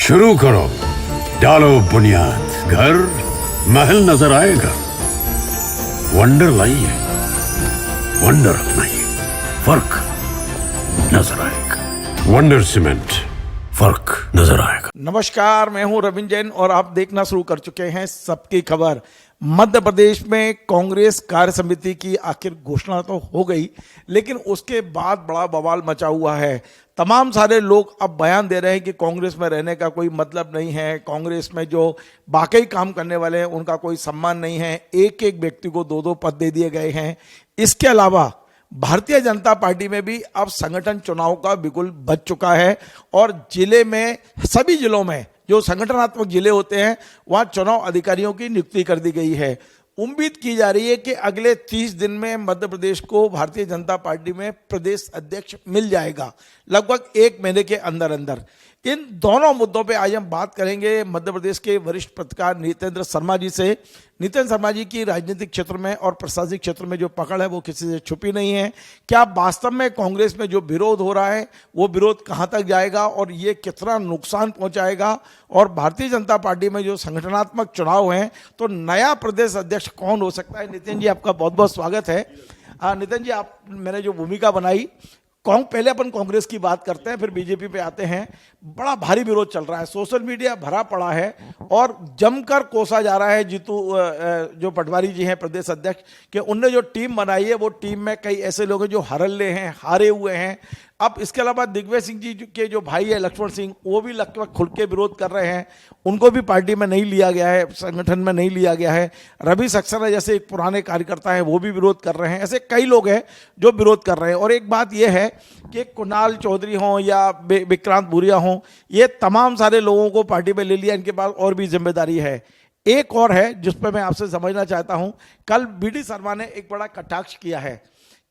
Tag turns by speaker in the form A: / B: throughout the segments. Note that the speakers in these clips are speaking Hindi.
A: शुरू करो, डालो बुनियाद, घर महल नजर आएगा। वंडर लाइए, वंडर अपनाइए, फर्क नजर आएगा। वंडर सीमेंट, फर्क नजर आएगा।
B: नमस्कार, मैं हूं रविंद्र जैन और आप देखना शुरू कर चुके हैं सबकी खबर। मध्य प्रदेश में कांग्रेस कार्य समिति की आखिर घोषणा तो हो गई, लेकिन उसके बाद बड़ा बवाल मचा हुआ है। तमाम सारे लोग अब बयान दे रहे हैं कि कांग्रेस में रहने का कोई मतलब नहीं है, कांग्रेस में जो वाकई काम करने वाले हैं उनका कोई सम्मान नहीं है। एक एक व्यक्ति को दो दो पद दे दिए गए हैं। इसके अलावा भारतीय जनता पार्टी में भी अब संगठन चुनाव का बिल्कुल बच चुका है और जिले में, सभी जिलों में जो संगठनात्मक जिले होते हैं वहां चुनाव अधिकारियों की नियुक्ति कर दी गई है। उम्मीद की जा रही है कि अगले 30 दिन में मध्य प्रदेश को भारतीय जनता पार्टी में प्रदेश अध्यक्ष मिल जाएगा, लगभग एक महीने के अंदर अंदर। इन दोनों मुद्दों पे आज हम बात करेंगे मध्य प्रदेश के वरिष्ठ पत्रकार नितेंद्र शर्मा जी से। नितेंद्र शर्मा जी की राजनीतिक क्षेत्र में और प्रशासनिक क्षेत्र में जो पकड़ है वो किसी से छुपी नहीं है। क्या वास्तव में कांग्रेस में जो विरोध हो रहा है वो विरोध कहां तक जाएगा और ये कितना नुकसान पहुंचाएगा, और भारतीय जनता पार्टी में जो संगठनात्मक चुनाव हैं तो नया प्रदेश अध्यक्ष कौन हो सकता है। नितिन जी, आपका बहुत बहुत स्वागत है। नितिन जी, मैंने जो भूमिका बनाई, पहले अपन कांग्रेस की बात करते हैं, फिर बीजेपी पे आते हैं। बड़ा भारी विरोध चल रहा है, सोशल मीडिया भरा पड़ा है और जमकर कोसा जा रहा है। जीतू जो पटवारी जी हैं प्रदेश अध्यक्ष के, उनने जो टीम बनाई है वो टीम में कई ऐसे लोग हैं जो हरल्ले हैं, हारे हुए हैं। अब इसके अलावा दिग्विजय सिंह जी के जो भाई है लक्ष्मण सिंह, वो भी लगभग खुल के विरोध कर रहे हैं। उनको भी पार्टी में नहीं लिया गया है, संगठन में नहीं लिया गया है। रवि सक्सेना जैसे एक पुराने कार्यकर्ता हैं वो भी विरोध कर रहे हैं। ऐसे कई लोग हैं जो विरोध कर रहे हैं। और एक बात यह है कि कुणाल चौधरी हों या विक्रांत भूरिया हों, ये तमाम सारे लोगों को पार्टी में ले लिया, इनके पास और भी जिम्मेदारी है। एक और है जिस पर मैं आपसे समझना चाहता हूं, कल बीडी शर्मा ने एक बड़ा कटाक्ष किया है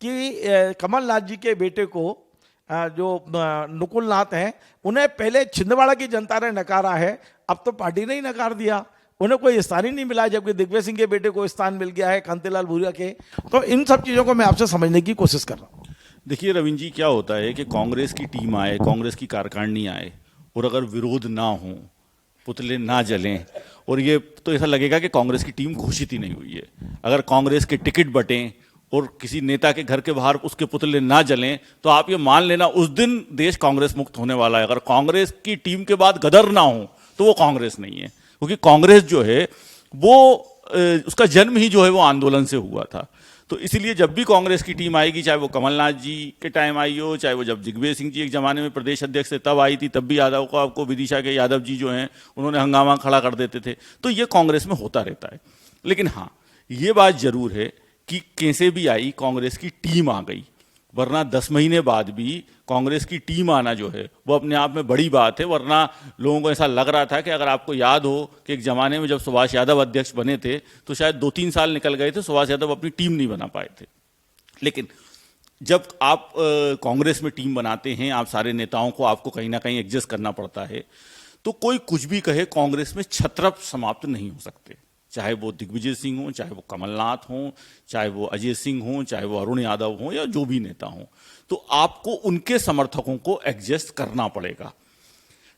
B: कि कमलनाथ जी के बेटे को जो नुकुल नाथ हैं, उन्हें पहले छिंदवाड़ा की जनता ने नकारा है, अब तो पार्टी ने ही नकार दिया, उन्हें कोई स्थान ही नहीं मिला, जबकि दिग्विजय सिंह के बेटे को स्थान मिल गया है, कांतिलाल भूरिया के। तो इन सब चीज़ों को मैं आपसे समझने की कोशिश कर रहा हूँ।
C: देखिए रविंद्र जी, क्या होता है कि कांग्रेस की टीम आए, कांग्रेस की कार्यकारिणी आए और अगर विरोध ना हो, पुतले ना जलें, और ये तो ऐसा लगेगा कि कांग्रेस की टीम घोषित ही नहीं हुई है। अगर कांग्रेस के टिकट बटें और किसी नेता के घर के बाहर उसके पुतले ना जलें तो आप ये मान लेना उस दिन देश कांग्रेस मुक्त होने वाला है। अगर कांग्रेस की टीम के बाद गदर ना हो तो वो कांग्रेस नहीं है, क्योंकि कांग्रेस जो है वो उसका जन्म ही जो है वो आंदोलन से हुआ था। तो इसलिए जब भी कांग्रेस की टीम आएगी, चाहे वो कमलनाथ जी के टाइम आई हो, चाहे वो जब दिग्विजय सिंह जी एक जमाने में प्रदेश अध्यक्ष थे तब आई थी, तब भी यादव को, आपको विदिशा के यादव जी जो हैं उन्होंने हंगामा खड़ा कर देते थे। तो ये कांग्रेस में होता रहता है। लेकिन हाँ, ये बात जरूर है कि कैसे भी आई कांग्रेस की टीम आ गई, वरना 10 महीने बाद भी कांग्रेस की टीम आना जो है वो अपने आप में बड़ी बात है। वरना लोगों को ऐसा लग रहा था कि अगर आपको याद हो कि एक जमाने में जब सुभाष यादव अध्यक्ष बने थे तो शायद 2-3 साल निकल गए थे, सुभाष यादव अपनी टीम नहीं बना पाए थे। लेकिन जब आप कांग्रेस में टीम बनाते हैं, आप सारे नेताओं को आपको कहीं ना कहीं एडजस्ट करना पड़ता है। तो कोई कुछ भी कहे, कांग्रेस में छत्रप समाप्त नहीं हो सकते, चाहे वो दिग्विजय सिंह हो, चाहे वो कमलनाथ हो, चाहे वो अजय सिंह हो, चाहे वो अरुण यादव हो, या जो भी नेता हो। तो आपको उनके समर्थकों को एडजस्ट करना पड़ेगा।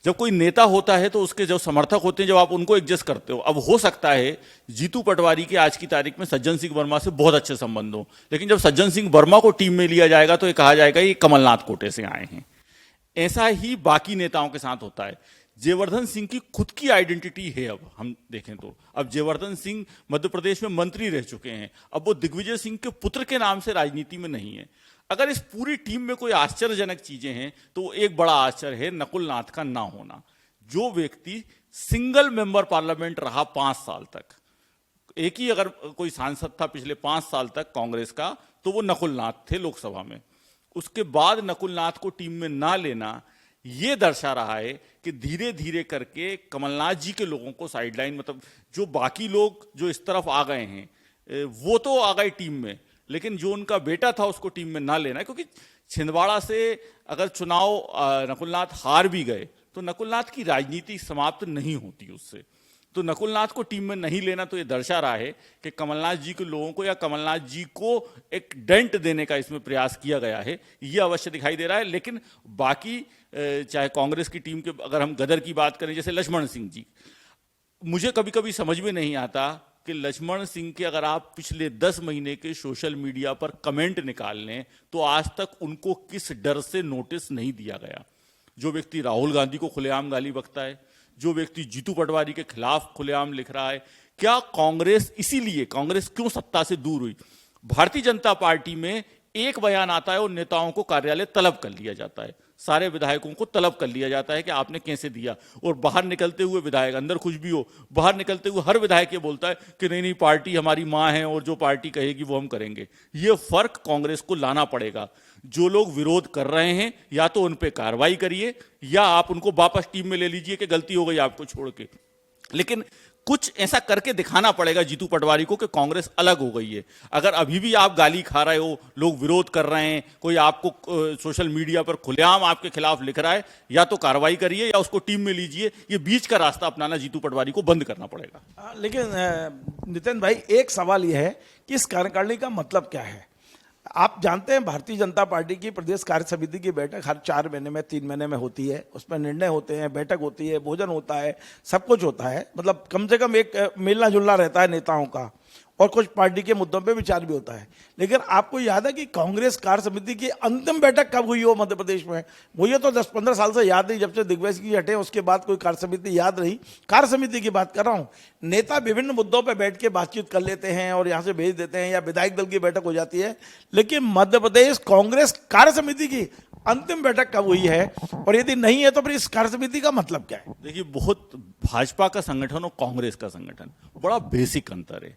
C: जब कोई नेता होता है तो उसके जो समर्थक होते हैं, जब आप उनको एडजस्ट करते हो, अब हो सकता है जीतू पटवारी के आज की तारीख में सज्जन सिंह वर्मा से बहुत अच्छे संबंध हो, लेकिन जब सज्जन सिंह वर्मा को टीम में लिया जाएगा तो ये कहा जाएगा ये कमलनाथ कोटे से आए हैं। ऐसा ही बाकी नेताओं के साथ होता है। जयवर्धन सिंह की खुद की आइडेंटिटी है। अब हम देखें तो अब जयवर्धन सिंह मध्य प्रदेश में मंत्री रह चुके हैं, अब वो दिग्विजय सिंह के पुत्र के नाम से राजनीति में नहीं है। अगर इस पूरी टीम में कोई आश्चर्यजनक चीजें हैं तो एक बड़ा आश्चर्य है नकुल नाथ का ना होना। जो व्यक्ति सिंगल मेंबर पार्लियामेंट रहा 5 साल तक, एक ही अगर कोई सांसद था पिछले 5 साल तक कांग्रेस का तो वो नकुल नाथ थे लोकसभा में। उसके बाद नकुल नाथ को टीम में ना लेना ये दर्शा रहा है कि धीरे धीरे करके कमलनाथ जी के लोगों को साइडलाइन, मतलब जो बाकी लोग जो इस तरफ आ गए हैं वो तो आ गए टीम में, लेकिन जो उनका बेटा था उसको टीम में ना लेना, क्योंकि छिंदवाड़ा से अगर चुनाव नकुलनाथ हार भी गए तो नकुलनाथ की राजनीति समाप्त नहीं होती उससे। तो नकुलनाथ को टीम में नहीं लेना तो ये दर्शा रहा है कि कमलनाथ जी के लोगों को या कमलनाथ जी को एक डेंट देने का इसमें प्रयास किया गया है, ये अवश्य दिखाई दे रहा है। लेकिन बाकी चाहे कांग्रेस की टीम के अगर हम गदर की बात करें, जैसे लक्ष्मण सिंह जी, मुझे कभी कभी समझ में नहीं आता कि लक्ष्मण सिंह के अगर आप पिछले 10 महीने के सोशल मीडिया पर कमेंट निकाल लें तो आज तक उनको किस डर से नोटिस नहीं दिया गया। जो व्यक्ति राहुल गांधी को खुलेआम गाली बकता है, जो व्यक्ति जीतू पटवारी के खिलाफ खुलेआम लिख रहा है, क्या कांग्रेस इसीलिए कांग्रेस क्यों सत्ता से दूर हुई? भारतीय जनता पार्टी में एक बयान आता है और नेताओं को कार्यालय तलब कर लिया जाता है, सारे विधायकों को तलब कर लिया जाता है कि आपने कैसे दिया, और बाहर निकलते हुए विधायक, अंदर कुछ भी हो, बाहर निकलते हुए हर विधायक ये बोलता है कि नहीं नहीं पार्टी हमारी मां है और जो पार्टी कहेगी वो हम करेंगे। ये फर्क कांग्रेस को लाना पड़ेगा। जो लोग विरोध कर रहे हैं या तो उन पे कार्रवाई करिए या आप उनको वापस टीम में ले लीजिए कि गलती हो गई आपको छोड़ के, लेकिन कुछ ऐसा करके दिखाना पड़ेगा जीतू पटवारी को कि कांग्रेस अलग हो गई है। अगर अभी भी आप गाली खा रहे हो, लोग विरोध कर रहे हैं, कोई आपको सोशल मीडिया पर खुलेआम आपके खिलाफ लिख रहा है, या तो कार्रवाई करिए या उसको टीम में लीजिए। ये बीच का रास्ता अपनाना जीतू पटवारी को बंद करना पड़ेगा।
B: लेकिन नितिन भाई, एक सवाल यह है कि इस कार्यकारिणी का मतलब क्या है? आप जानते हैं भारतीय जनता पार्टी की प्रदेश कार्य समिति की बैठक हर 4 महीने में 3 महीने में होती है, उसमें निर्णय होते हैं, बैठक होती है, भोजन होता है, सब कुछ होता है, मतलब कम से कम एक मिलना जुलना रहता है नेताओं का, और कुछ पार्टी के मुद्दों पे विचार भी होता है। लेकिन आपको याद है कि कांग्रेस कार्य समिति की अंतिम बैठक कब हुई हो मध्य प्रदेश में? मुझे तो 10-15 साल से याद नहीं, जब से दिग्विजय जी हटे उसके बाद कोई कार्य समिति याद नहीं। कार्य समिति की बात कर रहा हूँ। नेता विभिन्न मुद्दों पर बैठ के बातचीत कर लेते हैं और यहाँ से भेज देते हैं, या विधायक दल की बैठक हो जाती है, लेकिन मध्य प्रदेश कांग्रेस कार्य समिति की अंतिम बैठक कब हुई है? और यदि नहीं है तो फिर इस कार्य समिति का मतलब क्या है?
C: देखिए, बहुत भाजपा का संगठन और कांग्रेस का संगठन बड़ा बेसिक अंतर है।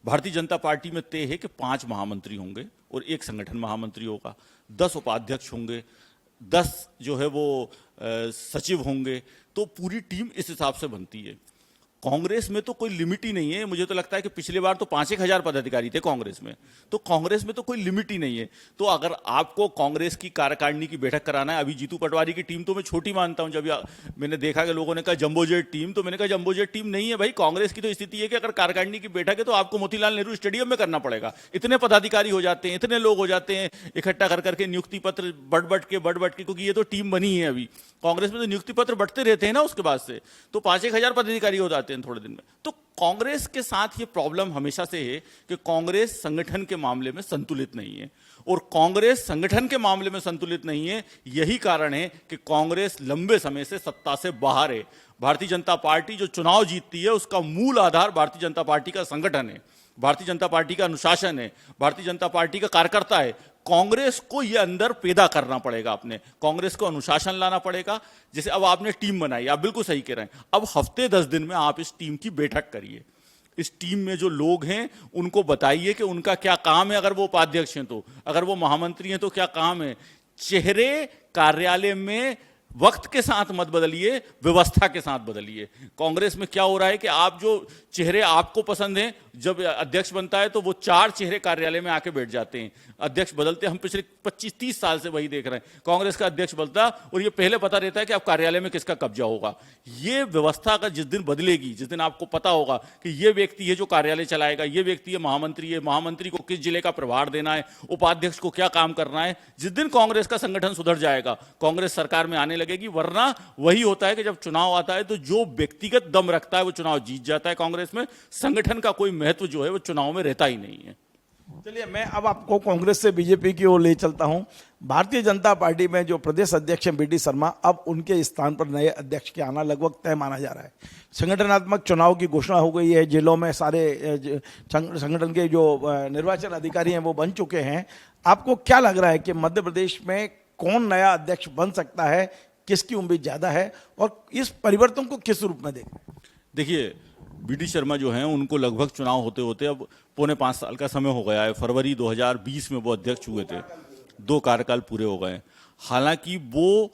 C: भारतीय जनता पार्टी में तय है कि 5 महामंत्री होंगे और 1 संगठन महामंत्री होगा, 10 उपाध्यक्ष होंगे, 10 जो है वो सचिव होंगे, तो पूरी टीम इस हिसाब से बनती है। कांग्रेस में तो कोई लिमिट ही नहीं है। मुझे तो लगता है कि पिछले बार तो 5-1 हजार पदाधिकारी थे कांग्रेस में, तो कांग्रेस में तो कोई लिमिट ही नहीं है। तो अगर आपको कांग्रेस की कार्यकारिणी की बैठक कराना है, अभी जीतू पटवारी की टीम तो मैं छोटी मानता हूं। जब मैंने देखा कि लोगों ने कहा जंबो जेट टीम, तो मैंने कहा जंबो जेट टीम नहीं है भाई। कांग्रेस की तो स्थिति है कि अगर कार्यकारिणी की बैठक है तो आपको मोतीलाल नेहरू स्टेडियम में करना पड़ेगा। इतने पदाधिकारी हो जाते हैं, इतने लोग हो जाते हैं इकट्ठा कर करके, नियुक्ति पत्र बढ़ के, क्योंकि ये तो टीम बनी है अभी। कांग्रेस में तो नियुक्ति पत्र बढ़ते रहते हैं ना उसके बाद से, तो 5-1 हजार पदाधिकारी हो जाते हैं थोड़े दिन में। तो कांग्रेस के साथ ये प्रॉब्लम हमेशा से है कि कांग्रेस संगठन के मामले में संतुलित नहीं है, और कांग्रेस संगठन के मामले में संतुलित नहीं है। यही कारण है कि कांग्रेस लंबे समय से सत्ता से बाहर है। भारतीय जनता पार्टी जो चुनाव जीतती है उसका मूल आधार भारतीय जनता पार्टी का संगठन है, भारतीय जनता पार्टी का अनुशासन है, भारतीय जनता पार्टी का कार्यकर्ता है। कांग्रेस को यह अंदर पैदा करना पड़ेगा, अपने कांग्रेस को अनुशासन लाना पड़ेगा। जैसे अब आपने टीम बनाई, आप बिल्कुल सही कह रहे हैं, अब हफ्ते 10 दिन में आप इस टीम की बैठक करिए। इस टीम में जो लोग हैं उनको बताइए कि उनका क्या काम है, अगर वो उपाध्यक्ष हैं तो, अगर वो महामंत्री हैं तो क्या काम है। चेहरे कार्यालय में वक्त के साथ मत बदलिए, व्यवस्था के साथ बदलिए। कांग्रेस में क्या हो रहा है कि आप जो चेहरे आपको पसंद हैं, जब अध्यक्ष बनता है तो वो 4 चेहरे कार्यालय में आके बैठ जाते हैं। अध्यक्ष बदलते, हम पिछले 25-30 साल से वही देख रहे हैं। कांग्रेस का अध्यक्ष बदलता और ये पहले पता रहता है कि अब कार्यालय में किसका कब्जा होगा। ये व्यवस्था का जिस दिन बदलेगी, जिस दिन आपको पता होगा कि ये व्यक्ति है जो कार्यालय चलाएगा, ये व्यक्ति है महामंत्री है, महामंत्री को किस जिले का प्रभार देना है, उपाध्यक्ष को क्या काम करना है, जिस दिन कांग्रेस का संगठन सुधर जाएगा, कांग्रेस सरकार में आने लगेगी। वरना वही होता है कि जब चुनाव आता है तो जो व्यक्तिगत दम रखता है वो चुनाव जीत जाता है कांग्रेस में, संगठन का कोई महत्व जो है वो चुनाव में रहता ही नहीं है।
B: चलिए, मैं अब आपको कांग्रेस से बीजेपी की ओर ले चलता हूं। भारतीय जनता पार्टी में जो प्रदेश अध्यक्ष हैं बीडी शर्मा, अब उनके स्थान पर नए अध्यक्ष के आना लगभग तय माना जा रहा है। संगठनात्मक चुनाव की घोषणा हो गई है, जिलों में सारे संगठन के जो निर्वाचन अधिकारी हैं वो बन चुके हैं। आपको क्या लग रहा है कि मध्य प्रदेश में कौन नया अध्यक्ष बन सकता है, किसकी उम्मीद ज्यादा है, और इस परिवर्तन को किस रूप में देख रहे हैं?
C: देखिए, बीडी शर्मा जो हैं उनको लगभग चुनाव होते होते अब 4.25 साल का समय हो गया है। फरवरी 2020 में वो अध्यक्ष हुए थे, 2 कार्यकाल पूरे हो गए। हालांकि वो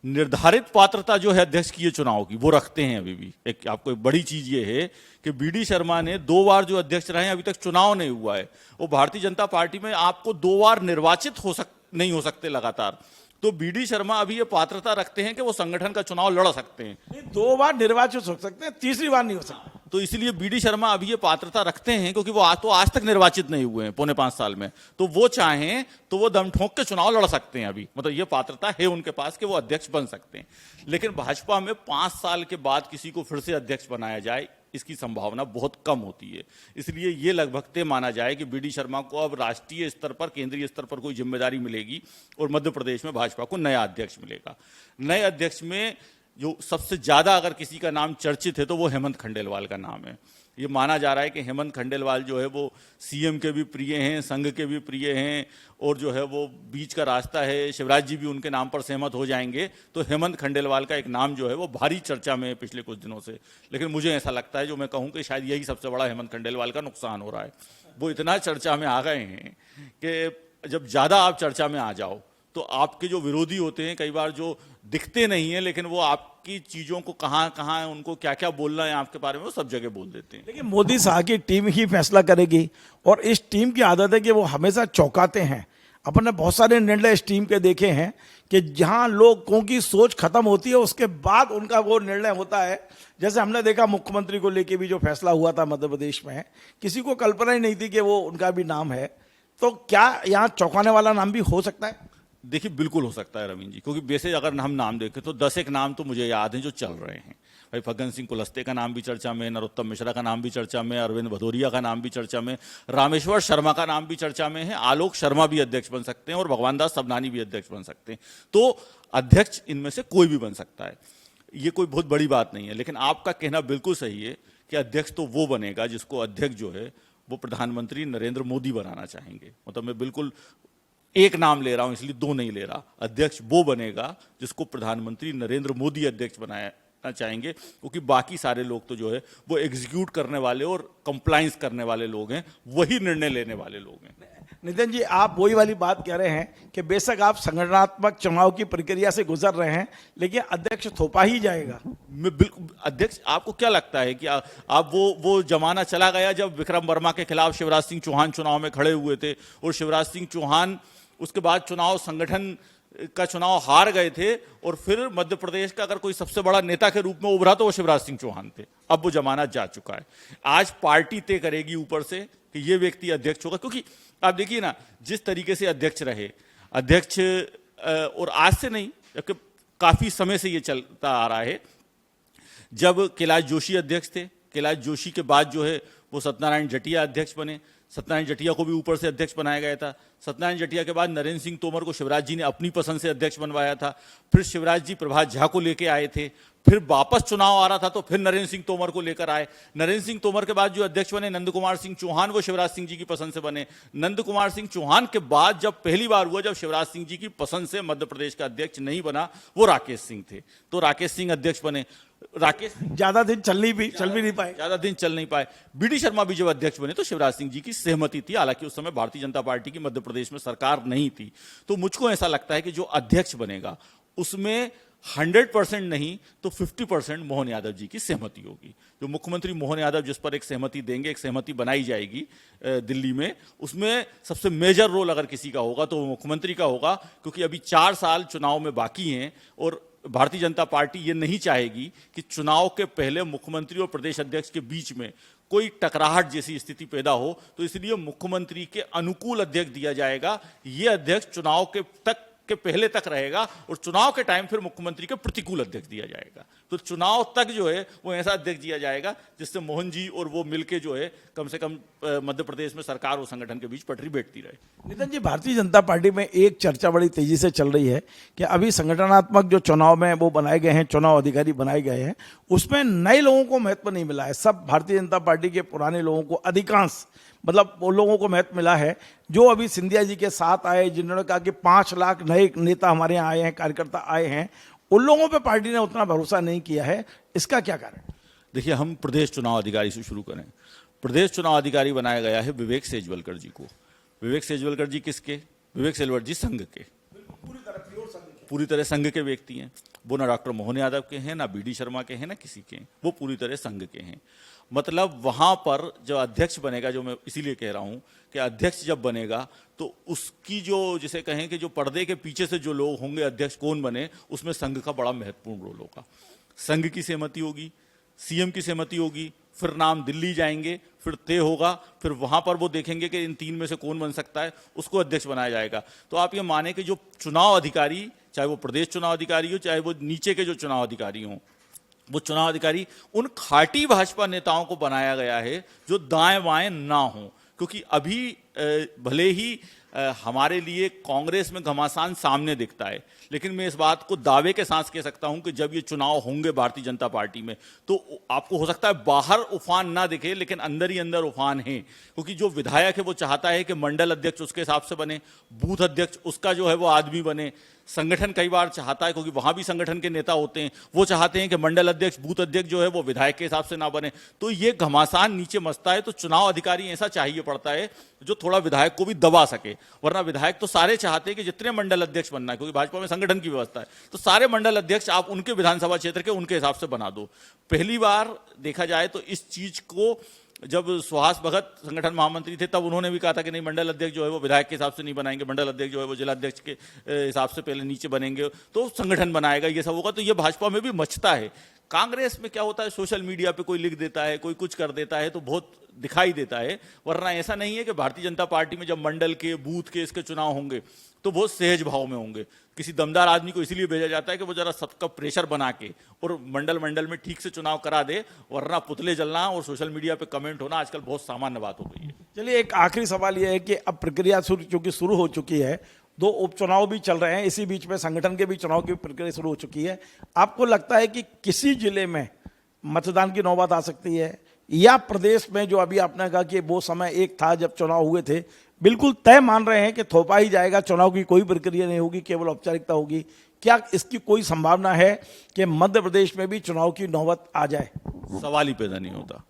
C: निर्धारित पात्रता जो है अध्यक्ष की चुनाव की वो रखते हैं अभी भी। एक आपको एक बड़ी चीज ये है कि बीडी शर्मा ने 2 बार जो अध्यक्ष रहे हैं, अभी तक चुनाव नहीं हुआ है। वो भारतीय जनता पार्टी में आपको 2 बार निर्वाचित नहीं हो सकते लगातार। तो बीडी शर्मा अभी ये पात्रता रखते हैं कि वो संगठन का चुनाव लड़ सकते हैं।
B: नहीं, 2 बार निर्वाचित हो सकते हैं, तीसरी बार नहीं हो सकता।
C: तो इसलिए बीडी शर्मा अभी ये पात्रता रखते हैं क्योंकि वो आज तक निर्वाचित नहीं हुए हैं 4.5 साल में। तो वो चाहें तो वो दम ठोक के चुनाव लड़ सकते हैं अभी, मतलब ये पात्रता है उनके पास कि वो अध्यक्ष बन सकते हैं। लेकिन भाजपा में 5 साल के बाद किसी को फिर से अध्यक्ष बनाया जाए, इसकी संभावना बहुत कम होती है। इसलिए ये लगभग तय माना जाए कि बीडी शर्मा को अब राष्ट्रीय स्तर पर, केंद्रीय स्तर पर कोई जिम्मेदारी मिलेगी और मध्य प्रदेश में भाजपा को नया अध्यक्ष मिलेगा। नए अध्यक्ष में जो सबसे ज्यादा अगर किसी का नाम चर्चित है तो वो हेमंत खंडेलवाल का नाम है। ये माना जा रहा है कि हेमंत खंडेलवाल जो है वो सीएम के भी प्रिय हैं, संघ के भी प्रिय हैं, और जो है वो बीच का रास्ता है, शिवराज जी भी उनके नाम पर सहमत हो जाएंगे। तो हेमंत खंडेलवाल का एक नाम जो है वो भारी चर्चा में है पिछले कुछ दिनों से। लेकिन मुझे ऐसा लगता है, जो मैं कहूँ कि शायद यही सबसे बड़ा हेमंत खंडेलवाल का नुकसान हो रहा है। वो इतना चर्चा में आ गए हैं कि जब ज्यादा आप चर्चा में आ जाओ तो आपके जो विरोधी होते हैं कई बार, जो दिखते नहीं है लेकिन वो आपकी चीजों को कहाँ कहाँ उनको क्या क्या बोलना है आपके बारे में, वो सब जगह बोल देते हैं।
B: लेकिन मोदी साहब की टीम ही फैसला करेगी, और इस टीम की आदत है कि वो हमेशा चौंकाते हैं। अपन ने बहुत सारे निर्णय इस टीम के देखे हैं कि जहां लोगों की सोच खत्म होती है उसके बाद उनका वो निर्णय होता है। जैसे हमने देखा मुख्यमंत्री को लेके भी जो फैसला हुआ था मध्य प्रदेश में, किसी को कल्पना ही नहीं थी कि वो उनका भी नाम है। तो क्या यहाँ चौंकाने वाला नाम भी हो सकता है?
C: देखिए, बिल्कुल हो सकता है रवीन जी, क्योंकि वैसे अगर हम नाम देखें तो 10 एक नाम तो मुझे याद हैं जो चल रहे हैं। भाई फग्गन सिंह कुलस्ते का नाम भी चर्चा में, नरोत्तम मिश्रा का नाम भी चर्चा में, अरविंद भदौरिया का नाम भी चर्चा में, रामेश्वर शर्मा का नाम भी चर्चा में है, आलोक शर्मा भी अध्यक्ष बन सकते हैं और भगवान दास सबनानी भी अध्यक्ष बन सकते हैं। तो अध्यक्ष इनमें से कोई भी बन सकता है, ये कोई बहुत बड़ी बात नहीं है। लेकिन आपका कहना बिल्कुल सही है कि अध्यक्ष तो वो बनेगा जिसको अध्यक्ष जो है वो प्रधानमंत्री नरेंद्र मोदी बनाना चाहेंगे। मतलब मैं बिल्कुल एक नाम ले रहा हूं, इसलिए 2 नहीं ले रहा। अध्यक्ष वो बनेगा जिसको प्रधानमंत्री नरेंद्र मोदी अध्यक्ष बनाना चाहेंगे, क्योंकि बाकी सारे लोग तो जो है वो एग्जीक्यूट करने वाले और कंप्लाइंस करने वाले लोग हैं, वही निर्णय लेने वाले लोग हैं।
B: नितिन जी, आप वही वाली बात कह रहे हैं कि बेशक आप संगठनात्मक चुनाव की प्रक्रिया से गुजर रहे हैं, लेकिन अध्यक्ष थोपा ही जाएगा।
C: मैं बिल्कुल अध्यक्ष, आपको क्या लगता है कि आप वो जमाना चला गया जब विक्रम वर्मा के खिलाफ शिवराज सिंह चौहान चुनाव में खड़े हुए थे और शिवराज सिंह चौहान उसके बाद संगठन का चुनाव हार गए थे, और फिर मध्य प्रदेश का अगर कोई सबसे बड़ा नेता के रूप में उभरा तो वो शिवराज सिंह चौहान थे। अब वो जमाना जा चुका है। आज पार्टी तय करेगी ऊपर से कि ये व्यक्ति अध्यक्ष होगा, क्योंकि आप देखिए ना जिस तरीके से अध्यक्ष रहे अध्यक्ष, और आज से नहीं जबकि काफी समय से ये चलता आ रहा है। जब कैलाश जोशी अध्यक्ष थे, कैलाश जोशी के बाद जो है वो सत्यनारायण जटिया अध्यक्ष बने, सत्यनारायण जटिया को भी ऊपर से अध्यक्ष बनाया गया था। सत्यनारायण जटिया के बाद नरेंद्र सिंह तोमर को शिवराज जी ने अपनी पसंद से अध्यक्ष बनवाया था। फिर शिवराज जी प्रभात झा को लेके आए थे, फिर वापस चुनाव आ रहा था तो फिर नरेंद्र सिंह तोमर को लेकर आए। नरेंद्र सिंह तोमर के बाद जो अध्यक्ष बने नंद कुमार सिंह चौहान, वो शिवराज सिंह जी की पसंद से बने। नंद कुमार सिंह चौहान के बाद जब पहली बार हुआ जब शिवराज सिंह जी की पसंद से मध्य प्रदेश का अध्यक्ष नहीं बना, वो राकेश सिंह थे, तो राकेश सिंह अध्यक्ष बने। राकेश
B: ज्यादा दिन चल भी नहीं पाए,
C: ज्यादा दिन चल नहीं पाए। बीडी शर्मा भी जब अध्यक्ष बने तो शिवराज सिंह जी की सहमति थी, हालांकि उस समय भारतीय जनता पार्टी की मध्य प्रदेश में सरकार नहीं थी। तो मुझको ऐसा लगता है कि जो अध्यक्ष बनेगा उसमें 100% नहीं तो 50% मोहन यादव जी की सहमति होगी। जो मुख्यमंत्री मोहन यादव जिस पर एक सहमति देंगे, एक सहमति बनाई जाएगी दिल्ली में, उसमें सबसे मेजर रोल अगर किसी का होगा तो वो मुख्यमंत्री का होगा, क्योंकि अभी 4 साल चुनाव में बाकी हैं और भारतीय जनता पार्टी ये नहीं चाहेगी कि चुनाव के पहले मुख्यमंत्री और प्रदेश अध्यक्ष के बीच में कोई टकराहट जैसी स्थिति पैदा हो। तो इसलिए मुख्यमंत्री के अनुकूल अध्यक्ष दिया जाएगा। ये अध्यक्ष चुनाव के पहले तक रहेगा और चुनाव के टाइम फिर मुख्यमंत्री के प्रतिकूल अध्यक्ष दिया जाएगा। तो चुनाव तक जो है वो ऐसा अध्यक्ष दिया जाएगा जिससे मोहन जी और वो मिलके जो है कम से कम मध्य प्रदेश में सरकार और संगठन के बीच पटरी बैठती रहे।
B: नितिन जी, भारतीय जनता पार्टी में एक चर्चा बड़ी तेजी से चल रही है कि अभी संगठनात्मक जो चुनाव में वो बनाए गए हैं, चुनाव अधिकारी बनाए गए हैं, उसमें नए लोगों को महत्व नहीं मिला है। सब भारतीय जनता पार्टी के पुराने लोगों को, अधिकांश मतलब वो लोगों को महत्व मिला है जो अभी सिंधिया जी के साथ आए, जिन्होंने कहा कि 5 लाख नए नेता हमारे यहाँ आए हैं, कार्यकर्ता आए हैं। उन लोगों पे पार्टी ने उतना भरोसा नहीं किया है। इसका क्या कारण?
C: देखिए, हम प्रदेश चुनाव अधिकारी से शुरू करें। प्रदेश चुनाव अधिकारी बनाया गया है विवेक सेजवलकर जी को। विवेक सेजवलकर जी किसके? विवेक सेजवलकर जी संघ के, पूरी तरह संघ के व्यक्ति हैं। वो ना डॉक्टर मोहन यादव के हैं, ना बीडी शर्मा के हैं, ना किसी के हैं, वो पूरी तरह संघ के हैं। मतलब वहां पर जो अध्यक्ष बनेगा, जो मैं इसीलिए कह रहा हूं कि अध्यक्ष जब बनेगा तो उसकी जो जिसे कहें कि जो पर्दे के पीछे से जो लोग होंगे अध्यक्ष कौन बने, उसमें संघ का बड़ा महत्वपूर्ण रोल होगा। संघ की सहमति होगी, सीएम की सहमति होगी, फिर नाम दिल्ली जाएंगे, फिर तय होगा, फिर वहां पर वो देखेंगे कि इन तीन में से कौन बन सकता है, उसको अध्यक्ष बनाया जाएगा। तो आप ये माने कि जो चुनाव अधिकारी, चाहे वो प्रदेश चुनाव अधिकारी हो, चाहे वो नीचे के जो चुनाव अधिकारी हों, वो चुनाव अधिकारी उन खाटी भाजपा नेताओं को बनाया गया है जो दाएं बाएं ना हो। क्योंकि अभी भले ही हमारे लिए कांग्रेस में घमासान सामने दिखता है, लेकिन मैं इस बात को दावे के साथ कह सकता हूं कि जब ये चुनाव होंगे भारतीय जनता पार्टी में, तो आपको हो सकता है बाहर उफान ना दिखे, लेकिन अंदर ही अंदर उफान है। क्योंकि जो विधायक है वो चाहता है कि मंडल अध्यक्ष उसके हिसाब से बने, बूथ अध्यक्ष उसका जो है वो आदमी बने, संगठन कई बार चाहता है, क्योंकि वहां भी संगठन के नेता होते हैं, वो चाहते हैं कि मंडल अध्यक्ष, बूथ अध्यक्ष जो है वो विधायक के हिसाब से ना बने। तो ये घमासान नीचे मचता है। तो चुनाव अधिकारी ऐसा चाहिए पड़ता है जो थोड़ा विधायक को भी दबा सके, वरना विधायक तो सारे चाहते हैं कि जितने मंडल अध्यक्ष बनना है, क्योंकि भाजपा में संगठन की व्यवस्था है, तो सारे मंडल अध्यक्ष आप उनके विधानसभा क्षेत्र के उनके हिसाब से बना दो। पहली बार देखा जाए तो इस चीज को जब सुहास भगत संगठन महामंत्री थे तब उन्होंने भी कहा था कि नहीं, मंडल अध्यक्ष जो है वो विधायक के हिसाब से नहीं बनाएंगे, मंडल अध्यक्ष जो है वो जिला अध्यक्ष के हिसाब से पहले नीचे बनेंगे, तो संगठन बनाएगा, ये सब होगा। तो ये भाजपा में भी मचता है। कांग्रेस में क्या होता है, सोशल मीडिया पे कोई लिख देता है, कोई कुछ कर देता है, तो बहुत दिखाई देता है। वरना ऐसा नहीं है कि भारतीय जनता पार्टी में जब मंडल के, बूथ के, इसके चुनाव होंगे तो बहुत सहज भाव में होंगे। किसी दमदार आदमी को इसीलिए भेजा जाता है कि वो जरा सबका प्रेशर बना के और मंडल में ठीक से चुनाव करा दे, वरना पुतले जलना और सोशल मीडिया पे कमेंट होना आजकल बहुत सामान्य बात हो गई है।
B: चलिए, एक आखिरी सवाल यह है कि अब प्रक्रिया चूंकि शुरू हो चुकी है, 2 उपचुनाव भी चल रहे हैं, इसी बीच में संगठन के भी चुनाव की प्रक्रिया शुरू हो चुकी है, आपको लगता है कि किसी जिले में मतदान की नौबत आ सकती है, या प्रदेश में जो अभी आपने कहा कि वो समय एक था जब चुनाव हुए थे, बिल्कुल तय मान रहे हैं कि थोपा ही जाएगा, चुनाव की कोई प्रक्रिया नहीं होगी, केवल औपचारिकता होगी? क्या इसकी कोई संभावना है कि मध्य प्रदेश में भी चुनाव की नौबत आ जाए?
C: सवाल ही पैदा नहीं होता।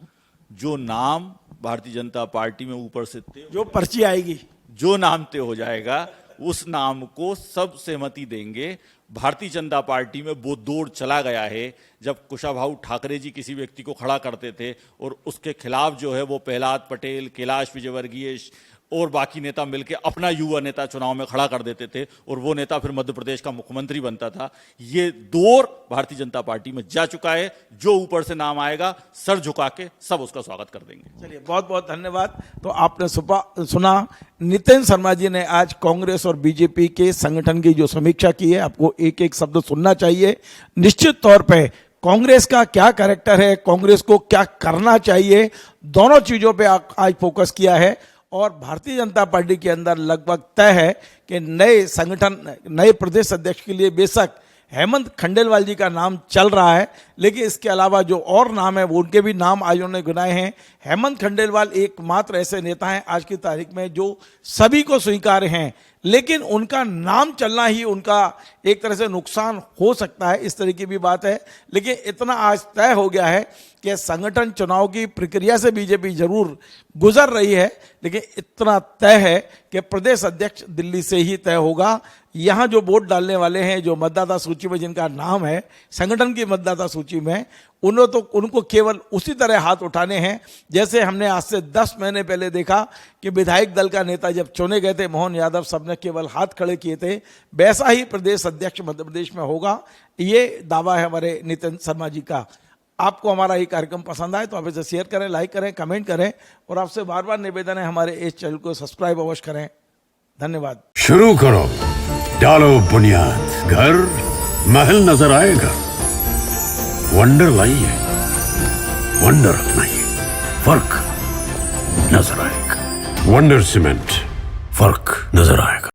C: जो नाम भारतीय जनता पार्टी में ऊपर से
B: जो पर्ची आएगी,
C: जो नाम तय हो जाएगा, उस नाम को सब सहमति देंगे। भारतीय जनता पार्टी में वो दौर चला गया है जब कुशाभाऊ ठाकरे जी किसी व्यक्ति को खड़ा करते थे और उसके खिलाफ जो है वो प्रहलाद पटेल, कैलाश विजयवर्गीय और बाकी नेता मिलकर अपना युवा नेता चुनाव में खड़ा कर देते थे और वो नेता फिर मध्य प्रदेश का मुख्यमंत्री बनता था। ये दौर भारतीय जनता पार्टी में जा चुका है। जो ऊपर से नाम आएगा सर झुका के सब उसका स्वागत कर देंगे।
B: चलिए, बहुत बहुत धन्यवाद। तो आपने सुना नितिन शर्मा जी ने आज कांग्रेस और बीजेपी के संगठन की जो समीक्षा की है। आपको एक एक शब्द सुनना चाहिए। निश्चित तौर पे कांग्रेस का क्या कैरेक्टर है, कांग्रेस को क्या करना चाहिए, दोनों चीजों पे आज फोकस किया है। और भारतीय जनता पार्टी के अंदर लगभग तय है कि नए संगठन, नए प्रदेश अध्यक्ष के लिए बेशक हेमंत खंडेलवाल जी का नाम चल रहा है, लेकिन इसके अलावा जो और नाम है वो उनके भी नाम आज उन्होंने गिनाए हैं। हेमंत खंडेलवाल एकमात्र ऐसे नेता हैं आज की तारीख में जो सभी को स्वीकार्य हैं, लेकिन उनका नाम चलना ही उनका एक तरह से नुकसान हो सकता है, इस तरह की भी बात है। लेकिन इतना आज तय हो गया है कि संगठन चुनाव की प्रक्रिया से बीजेपी जरूर गुजर रही है, लेकिन इतना तय है कि प्रदेश अध्यक्ष दिल्ली से ही तय होगा। यहाँ जो वोट डालने वाले हैं, जो मतदाता सूची में जिनका नाम है संगठन की मतदाता सूची में, उनको केवल उसी तरह हाथ उठाने हैं जैसे हमने आज से 10 महीने पहले देखा कि विधायक दल का नेता जब चुने गए थे मोहन यादव, सबने केवल हाथ खड़े किए थे। वैसा ही प्रदेश अध्यक्ष मध्य प्रदेश में होगा, ये दावा है हमारे नितिन शर्मा जी का। आपको हमारा ये कार्यक्रम पसंद आए तो आप इसे शेयर करें, लाइक करें, कमेंट करें, और आपसे बार बार निवेदन है हमारे इस चैनल को सब्सक्राइब अवश्य करें। धन्यवाद।
A: शुरू करो, डालो बुनियाद, घर महल नजर आएगा। वंडर लाइए, वंडर अपनाइए, फर्क नजर आएगा। वंडर सीमेंट, फर्क नजर आएगा।